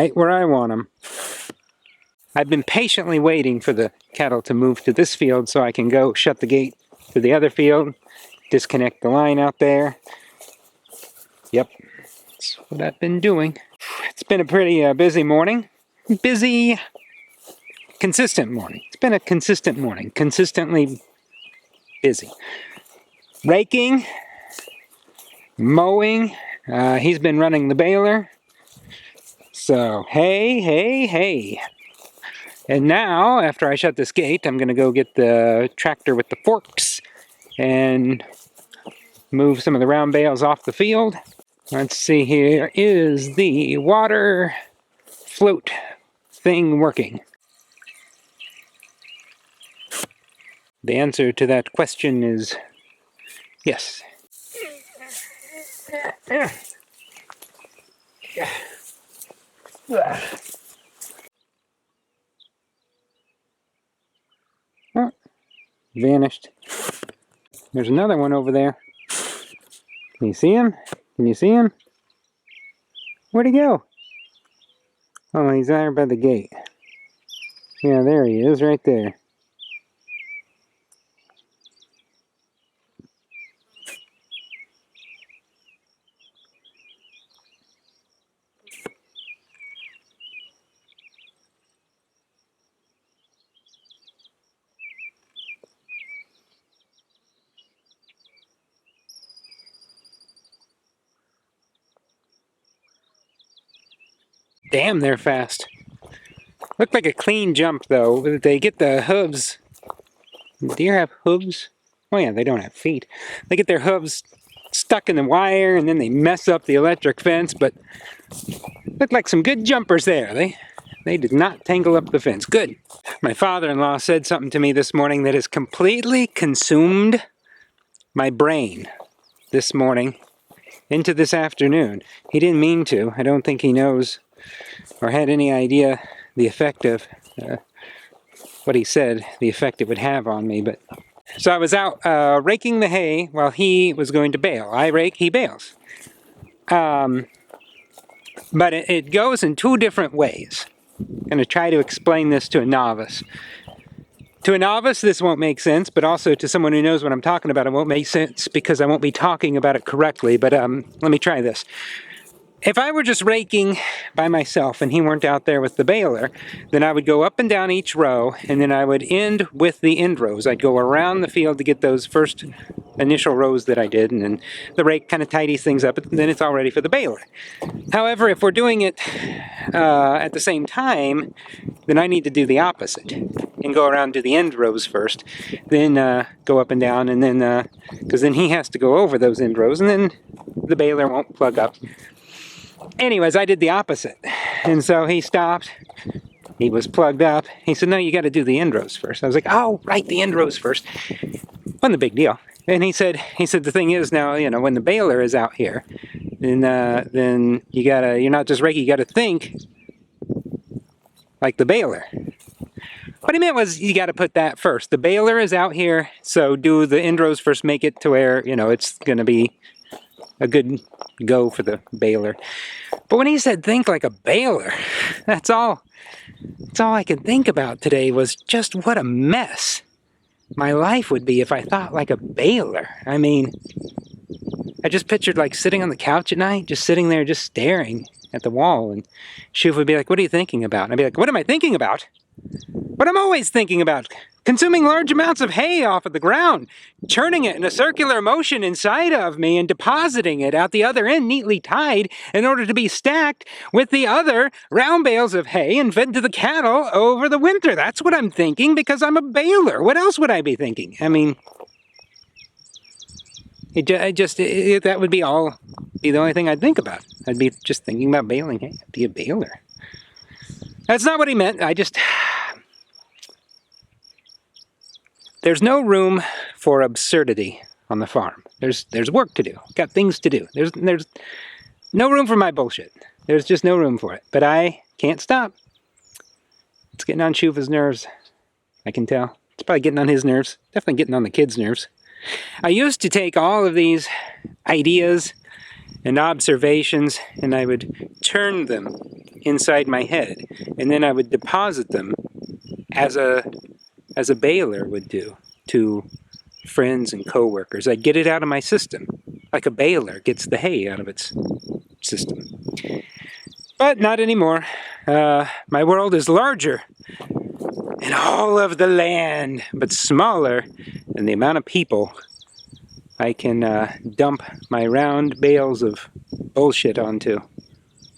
right where I want them. I've been patiently waiting for the cattle to move to this field so I can go shut the gate to the other field, disconnect the line out there. Yep, that's what I've been doing. It's been a pretty busy morning. Busy, consistent morning. It's been a consistent morning, consistently busy. Raking, mowing. He's been running the baler. So, hey. And now, after I shut this gate, I'm going to go get the tractor with the forks and move some of the round bales off the field. Let's see, here is the water float thing working. The answer to that question is yes. Oh, vanished. There's another one over there. Can you see him? Can you see him? Where'd he go? Oh, he's there by the gate. Yeah, there he is, right there. Damn, they're fast. Looked like a clean jump, though. They get the hooves. Deer have hooves? Oh yeah, they don't have feet. They get their hooves stuck in the wire, and then they mess up the electric fence, but looked like some good jumpers there. They did not tangle up the fence. Good. My father-in-law said something to me this morning that has completely consumed my brain this morning into this afternoon. He didn't mean to. I don't think he knows or had any idea the effect of what he said, the effect it would have on me. But so I was out raking the hay while he was going to bale. I rake, he bales. But it goes in two different ways. I'm going to try to explain this to a novice. To a novice, this won't make sense, but also to someone who knows what I'm talking about, it won't make sense because I won't be talking about it correctly. But let me try this. If I were just raking by myself and he weren't out there with the baler, then I would go up and down each row, and then I would end with the end rows. I'd go around the field to get those first initial rows that I did, and then the rake kind of tidies things up, and then it's all ready for the baler. However, if we're doing it at the same time, then I need to do the opposite and go around to the end rows first, then go up and down, and then because then he has to go over those end rows, and then the baler won't plug up. Anyways, I did the opposite. And so he stopped. He was plugged up. He said, no, you got to do the end rows first. I was like, oh, right, the end rows first. Wasn't a big deal. And he said, the thing is now, you know, when the baler is out here, then you're not just raking, you got to think like the baler. What he meant was you got to put that first. The baler is out here, so do the end rows first, make it to where, you know, it's going to be a good go for the baler. But when he said think like a baler, that's all I could think about today was just what a mess my life would be if I thought like a baler. I mean, I just pictured like sitting on the couch at night, just sitting there just staring at the wall, and Shiv would be like, what are you thinking about? And I'd be like, what am I thinking about? What I'm always thinking about. Consuming large amounts of hay off of the ground, churning it in a circular motion inside of me and depositing it out the other end neatly tied in order to be stacked with the other round bales of hay and fed to the cattle over the winter. That's what I'm thinking because I'm a baler. What else would I be thinking? I mean, that would be the only thing I'd think about. I'd be just thinking about baling hay. I'd be a baler. That's not what he meant. There's no room for absurdity on the farm. There's work to do. Got things to do. There's no room for my bullshit. There's just no room for it. But I can't stop. It's getting on Shuva's nerves. I can tell. It's probably getting on his nerves. Definitely getting on the kids' nerves. I used to take all of these ideas and observations and I would turn them inside my head, and then I would deposit them as a baler would do to friends and coworkers. I'd get it out of my system, like a baler gets the hay out of its system. But not anymore. My world is larger in all of the land, but smaller in the amount of people I can dump my round bales of bullshit onto.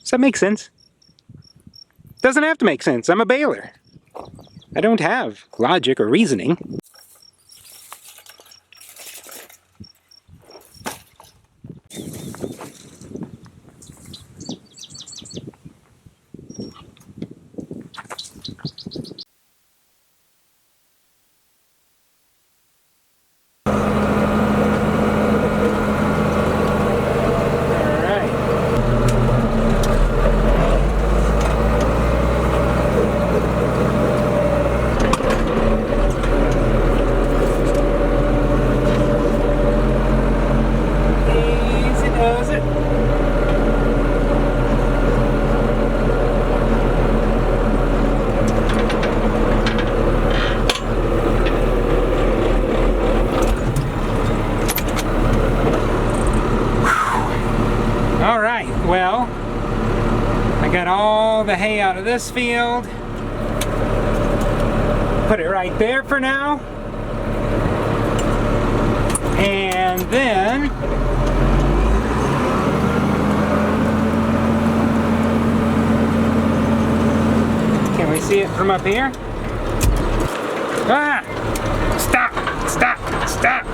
Does that make sense? Doesn't have to make sense. I'm a baler. I don't have logic or reasoning. Well, I got all the hay out of this field. Put it right there for now. And then can we see it from up here? Ah! Stop! Stop! Stop!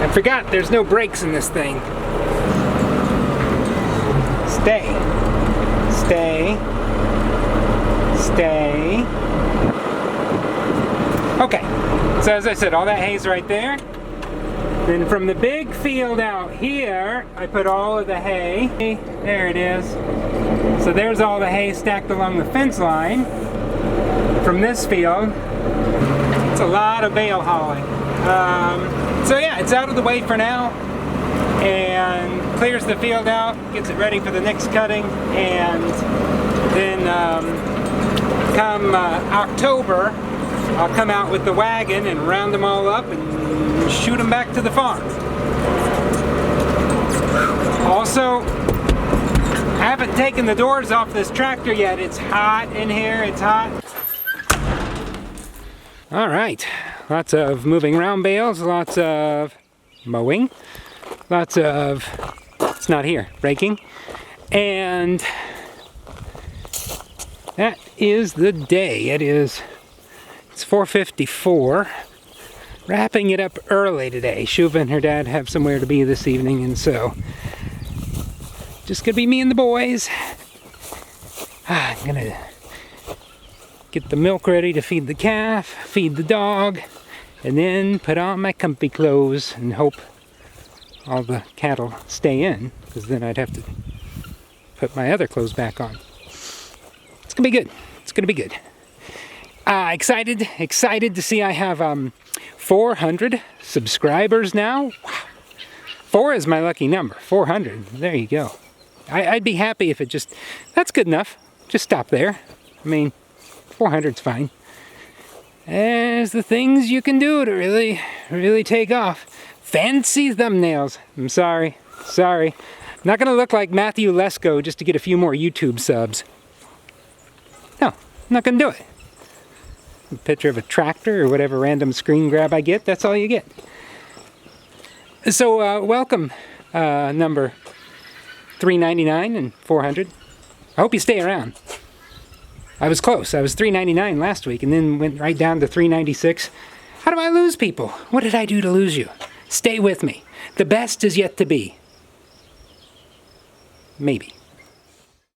I forgot there's no brakes in this thing. Stay. Stay. Stay. Okay. So as I said, all that hay's right there. Then from the big field out here, I put all of the hay. There it is. So there's all the hay stacked along the fence line. From this field, it's a lot of bale hauling. So yeah, it's out of the way for now. And clears the field out, gets it ready for the next cutting, and then come October, I'll come out with the wagon and round them all up and shoot them back to the farm. Also, I haven't taken the doors off this tractor yet. It's hot in here, it's hot. All right, lots of moving round bales, lots of mowing. Lots of, it's not here, raking. And that is the day. It's 4:54. Wrapping it up early today. Shuva and her dad have somewhere to be this evening, and so just gonna be me and the boys. I'm gonna get the milk ready to feed the calf, feed the dog, and then put on my comfy clothes and hope all the cattle stay in, because then I'd have to put my other clothes back on. It's gonna be good. It's gonna be good. Excited to see I have 400 subscribers now. Wow. 4 is my lucky number. 400. There you go. I'd be happy if it just, that's good enough. Just stop there. I mean, 400's fine. There's the things you can do to really take off. Fancy thumbnails. I'm sorry. I'm not going to look like Matthew Lesko just to get a few more YouTube subs. No, I'm not going to do it. A picture of a tractor or whatever random screen grab I get, that's all you get. So, welcome, number 399 and 400. I hope you stay around. I was close. I was 399 last week and then went right down to 396. How do I lose people? What did I do to lose you? Stay with me. The best is yet to be. Maybe.